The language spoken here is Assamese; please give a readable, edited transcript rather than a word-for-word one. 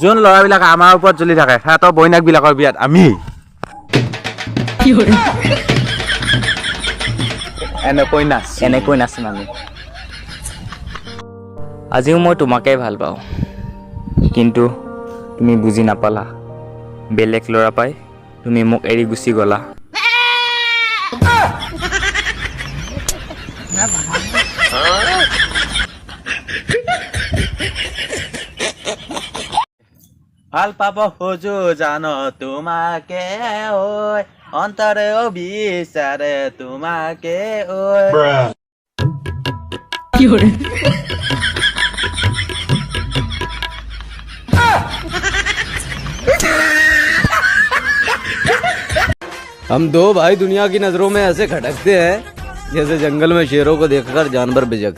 যোন ল'ৰাবিলাক আমাৰ ওপৰত জ্বলি থাকে সিহঁতৰ বৈনাকবিলাকৰ বিয়াত আমি এনেকৈ নাচিম আমি। আজিও মই তোমাকেই ভাল পাওঁ, কিন্তু তুমি বুজি নাপালা। বেলেগ ল'ৰা পাই তুমি মোক এৰি গুচি গ'লা। ভাল পাব খোজো জানো তোমাকে ঐ অন্তৰেও বিচাৰে তোমাকে ঐ हम दो भाई दुनिया की नजरों में ऐसे खटकते हैं जैसे जंगल में शेरों को देखकर जानवर बिजक।